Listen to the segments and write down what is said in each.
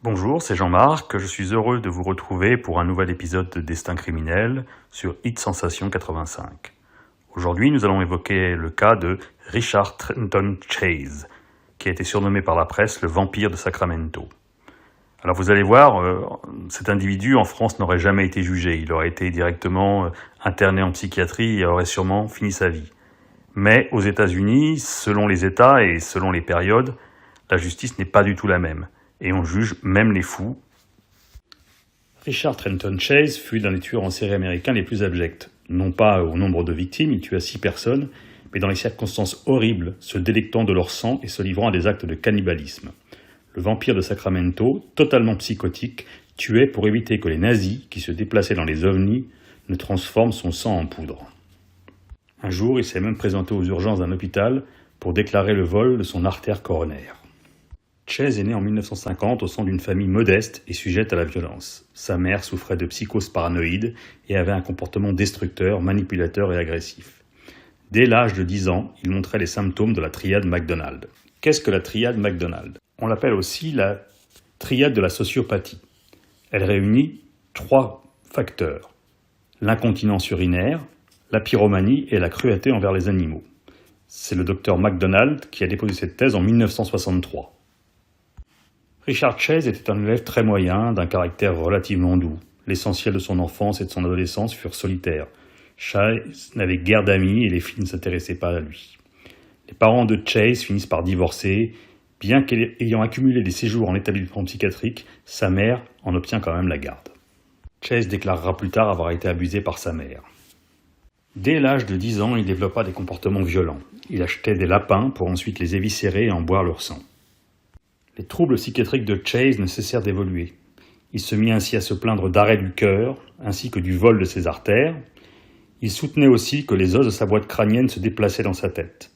Bonjour, c'est Jean-Marc, je suis heureux de vous retrouver pour un nouvel épisode de Destin criminel sur Hit Sensation 85. Aujourd'hui, nous allons évoquer le cas de Richard Trenton Chase, qui a été surnommé par la presse le vampire de Sacramento. Alors vous allez voir, cet individu en France n'aurait jamais été jugé, il aurait été directement interné en psychiatrie et aurait sûrement fini sa vie. Mais aux États-Unis, selon les États et selon les périodes, la justice n'est pas du tout la même. Et on juge même les fous. Richard Trenton Chase fut l'un des tueurs en série américains les plus abjects. Non pas au nombre de victimes, il tua 6 personnes, mais dans les circonstances horribles, se délectant de leur sang et se livrant à des actes de cannibalisme. Le vampire de Sacramento, totalement psychotique, tuait pour éviter que les nazis, qui se déplaçaient dans les ovnis, ne transforment son sang en poudre. Un jour, il s'est même présenté aux urgences d'un hôpital pour déclarer le vol de son artère coronaire. Chase est né en 1950 au sein d'une famille modeste et sujette à la violence. Sa mère souffrait de psychose paranoïde et avait un comportement destructeur, manipulateur et agressif. Dès l'âge de 10 ans, il montrait les symptômes de la triade McDonald. Qu'est-ce que la triade McDonald ? On l'appelle aussi la triade de la sociopathie. Elle réunit 3 facteurs. L'incontinence urinaire, la pyromanie et la cruauté envers les animaux. C'est le docteur McDonald qui a déposé cette thèse en 1963. Richard Chase était un élève très moyen, d'un caractère relativement doux. L'essentiel de son enfance et de son adolescence furent solitaires. Chase n'avait guère d'amis et les filles ne s'intéressaient pas à lui. Les parents de Chase finissent par divorcer. Bien qu'ayant accumulé des séjours en établissement psychiatrique, sa mère en obtient quand même la garde. Chase déclarera plus tard avoir été abusé par sa mère. Dès l'âge de 10 ans, il développa des comportements violents. Il achetait des lapins pour ensuite les éviscérer et en boire leur sang. Les troubles psychiatriques de Chase ne cessèrent d'évoluer. Il se mit ainsi à se plaindre d'arrêt du cœur, ainsi que du vol de ses artères. Il soutenait aussi que les os de sa boîte crânienne se déplaçaient dans sa tête.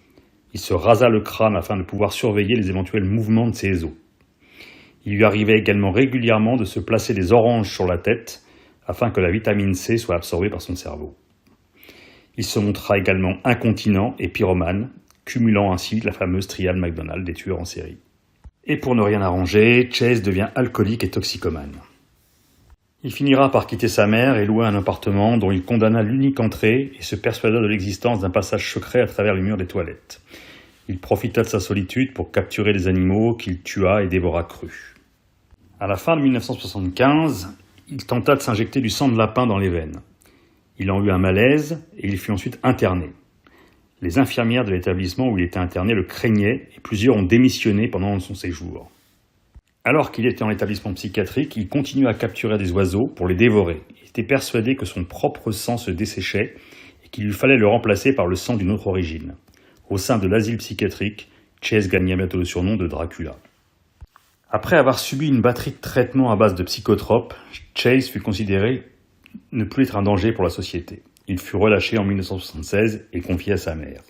Il se rasa le crâne afin de pouvoir surveiller les éventuels mouvements de ses os. Il lui arrivait également régulièrement de se placer des oranges sur la tête, afin que la vitamine C soit absorbée par son cerveau. Il se montra également incontinent et pyromane, cumulant ainsi la fameuse triade McDonald des tueurs en série. Et pour ne rien arranger, Chase devient alcoolique et toxicomane. Il finira par quitter sa mère et louer un appartement dont il condamna l'unique entrée et se persuada de l'existence d'un passage secret à travers les murs des toilettes. Il profita de sa solitude pour capturer des animaux qu'il tua et dévora crus. À la fin de 1975, il tenta de s'injecter du sang de lapin dans les veines. Il en eut un malaise et il fut ensuite interné. Les infirmières de l'établissement où il était interné le craignaient et plusieurs ont démissionné pendant son séjour. Alors qu'il était en établissement psychiatrique, il continuait à capturer des oiseaux pour les dévorer. Il était persuadé que son propre sang se desséchait et qu'il lui fallait le remplacer par le sang d'une autre origine. Au sein de l'asile psychiatrique, Chase gagna bientôt le surnom de Dracula. Après avoir subi une batterie de traitements à base de psychotropes, Chase fut considéré ne plus être un danger pour la société. Il fut relâché en 1976 et confié à sa mère.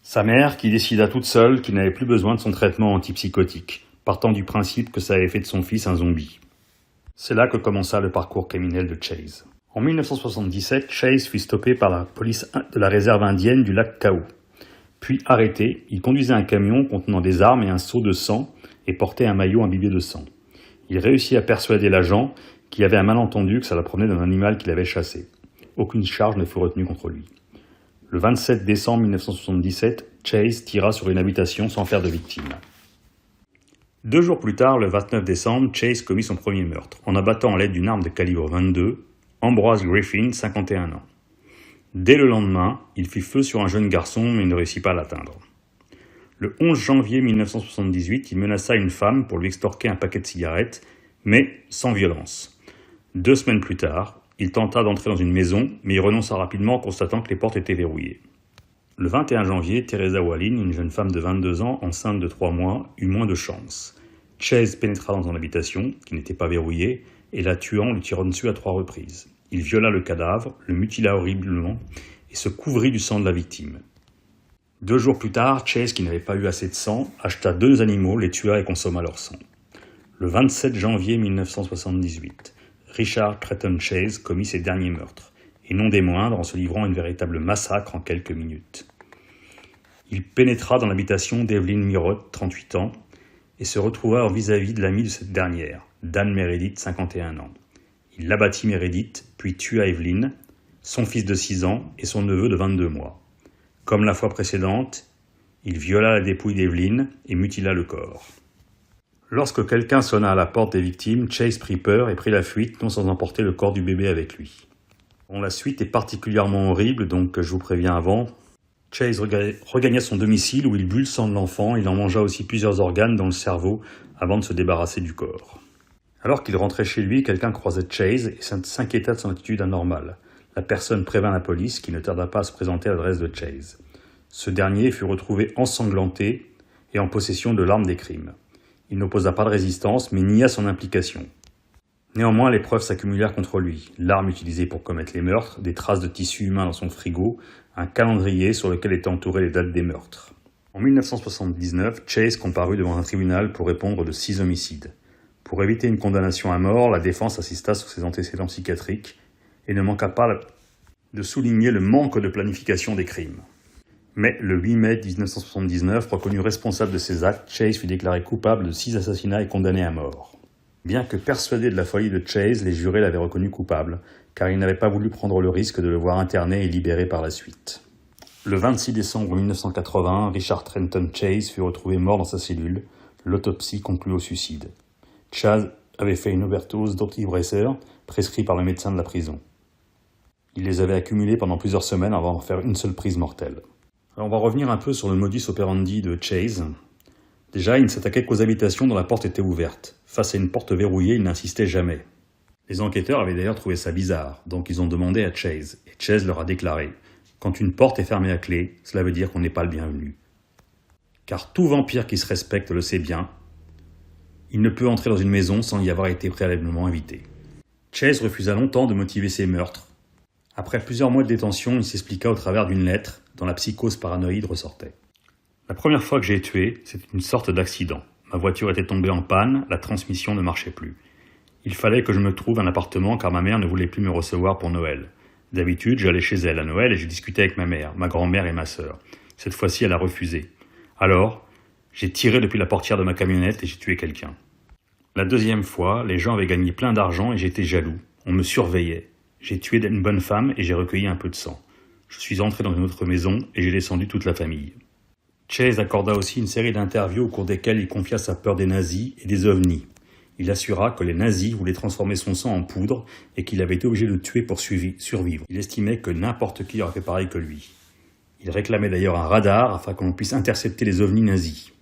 Sa mère qui décida toute seule qu'il n'avait plus besoin de son traitement antipsychotique, partant du principe que ça avait fait de son fils un zombie. C'est là que commença le parcours criminel de Chase. En 1977, Chase fut stoppé par la police de la réserve indienne du lac Kao. Puis arrêté, il conduisait un camion contenant des armes et un seau de sang et portait un maillot imbibé de sang. Il réussit à persuader l'agent qu'il y avait un malentendu que ça la provenait d'un animal qu'il avait chassé. Aucune charge ne fut retenue contre lui. Le 27 décembre 1977, Chase tira sur une habitation sans faire de victime. 2 jours plus tard, le 29 décembre, Chase commit son premier meurtre, en abattant à l'aide d'une arme de calibre 22, Ambrose Griffin, 51 ans. Dès le lendemain, il fit feu sur un jeune garçon mais ne réussit pas à l'atteindre. Le 11 janvier 1978, il menaça une femme pour lui extorquer un paquet de cigarettes, mais sans violence. 2 semaines plus tard, il tenta d'entrer dans une maison, mais il renonça rapidement en constatant que les portes étaient verrouillées. Le 21 janvier, Teresa Wallin, une jeune femme de 22 ans, enceinte de 3 mois, eut moins de chance. Chase pénétra dans son habitation, qui n'était pas verrouillée, et la tuant, lui tirant dessus à 3 reprises. Il viola le cadavre, le mutila horriblement, et se couvrit du sang de la victime. 2 jours plus tard, Chase, qui n'avait pas eu assez de sang, acheta 2 animaux, les tua et consomma leur sang. Le 27 janvier 1978, Richard Trenton Chase commit ses derniers meurtres, et non des moindres en se livrant à une véritable massacre en quelques minutes. Il pénétra dans l'habitation d'Evelyn Mirot, 38 ans, et se retrouva vis-à-vis de l'ami de cette dernière. Dan Meredith, 51 ans. Il abattit Meredith, puis tua Evelyn, son fils de 6 ans et son neveu de 22 mois. Comme la fois précédente, il viola la dépouille d'Evelyn et mutila le corps. Lorsque quelqu'un sonna à la porte des victimes, Chase prit peur et prit la fuite, non sans emporter le corps du bébé avec lui. Bon, la suite est particulièrement horrible, donc je vous préviens avant. Chase regagna son domicile où il but le sang de l'enfant. Il en mangea aussi plusieurs organes dans le cerveau avant de se débarrasser du corps. Alors qu'il rentrait chez lui, quelqu'un croisait Chase et s'inquiéta de son attitude anormale. La personne prévint la police qui ne tarda pas à se présenter à l'adresse de Chase. Ce dernier fut retrouvé ensanglanté et en possession de l'arme des crimes. Il n'opposa pas de résistance mais nia son implication. Néanmoins, les preuves s'accumulèrent contre lui. L'arme utilisée pour commettre les meurtres, des traces de tissu humain dans son frigo, un calendrier sur lequel étaient entourées les dates des meurtres. En 1979, Chase comparut devant un tribunal pour répondre de 6 homicides. Pour éviter une condamnation à mort, la défense insista sur ses antécédents psychiatriques et ne manqua pas de souligner le manque de planification des crimes. Mais le 8 mai 1979, reconnu responsable de ces actes, Chase fut déclaré coupable de 6 assassinats et condamné à mort. Bien que persuadé de la folie de Chase, les jurés l'avaient reconnu coupable, car ils n'avaient pas voulu prendre le risque de le voir interné et libéré par la suite. Le 26 décembre 1980, Richard Trenton Chase fut retrouvé mort dans sa cellule. L'autopsie conclut au suicide. Chase avait fait une overdose d'antidépresseurs prescrit par le médecin de la prison. Il les avait accumulés pendant plusieurs semaines avant d'en faire une seule prise mortelle. Alors on va revenir un peu sur le modus operandi de Chase. Déjà, il ne s'attaquait qu'aux habitations dont la porte était ouverte. Face à une porte verrouillée, il n'insistait jamais. Les enquêteurs avaient d'ailleurs trouvé ça bizarre, donc ils ont demandé à Chase. Et Chase leur a déclaré « Quand une porte est fermée à clé, cela veut dire qu'on n'est pas le bienvenu. » Car tout vampire qui se respecte le sait bien, il ne peut entrer dans une maison sans y avoir été préalablement invité. Chase refusa longtemps de motiver ses meurtres. Après plusieurs mois de détention, il s'expliqua au travers d'une lettre dont la psychose paranoïde ressortait. La première fois que j'ai tué, c'était une sorte d'accident. Ma voiture était tombée en panne, la transmission ne marchait plus. Il fallait que je me trouve un appartement car ma mère ne voulait plus me recevoir pour Noël. D'habitude, j'allais chez elle à Noël et je discutais avec ma mère, ma grand-mère et ma sœur. Cette fois-ci, elle a refusé. Alors, j'ai tiré depuis la portière de ma camionnette et j'ai tué quelqu'un. La deuxième fois, les gens avaient gagné plein d'argent et j'étais jaloux. On me surveillait. J'ai tué une bonne femme et j'ai recueilli un peu de sang. Je suis entré dans une autre maison et j'ai descendu toute la famille. Chase accorda aussi une série d'interviews au cours desquelles il confia sa peur des nazis et des ovnis. Il assura que les nazis voulaient transformer son sang en poudre et qu'il avait été obligé de le tuer pour survivre. Il estimait que n'importe qui aurait fait pareil que lui. Il réclamait d'ailleurs un radar afin qu'on puisse intercepter les ovnis nazis.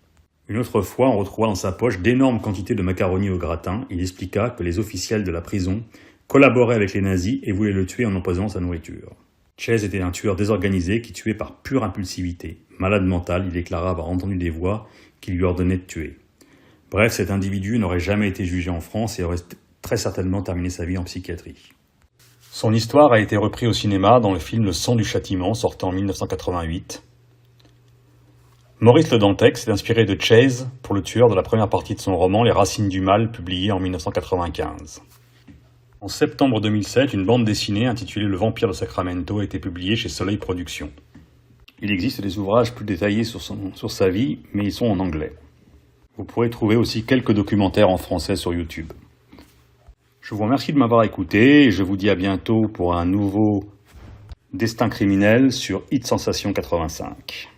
Une autre fois, on retrouva dans sa poche d'énormes quantités de macaroni au gratin. Il expliqua que les officiels de la prison collaboraient avec les nazis et voulaient le tuer en empoisonnant sa nourriture. Chase était un tueur désorganisé qui tuait par pure impulsivité. Malade mental, il déclara avoir entendu des voix qui lui ordonnaient de tuer. Bref, cet individu n'aurait jamais été jugé en France et aurait très certainement terminé sa vie en psychiatrie. Son histoire a été reprise au cinéma dans le film Le sang du châtiment, sortant en 1988. Maurice Le Dantec s'est inspiré de Chase pour le tueur de la première partie de son roman Les Racines du Mal, publié en 1995. En septembre 2007, une bande dessinée intitulée Le Vampire de Sacramento a été publiée chez Soleil Productions. Il existe des ouvrages plus détaillés sur sa vie, mais ils sont en anglais. Vous pourrez trouver aussi quelques documentaires en français sur YouTube. Je vous remercie de m'avoir écouté et je vous dis à bientôt pour un nouveau Destin criminel sur Hit Sensation 85.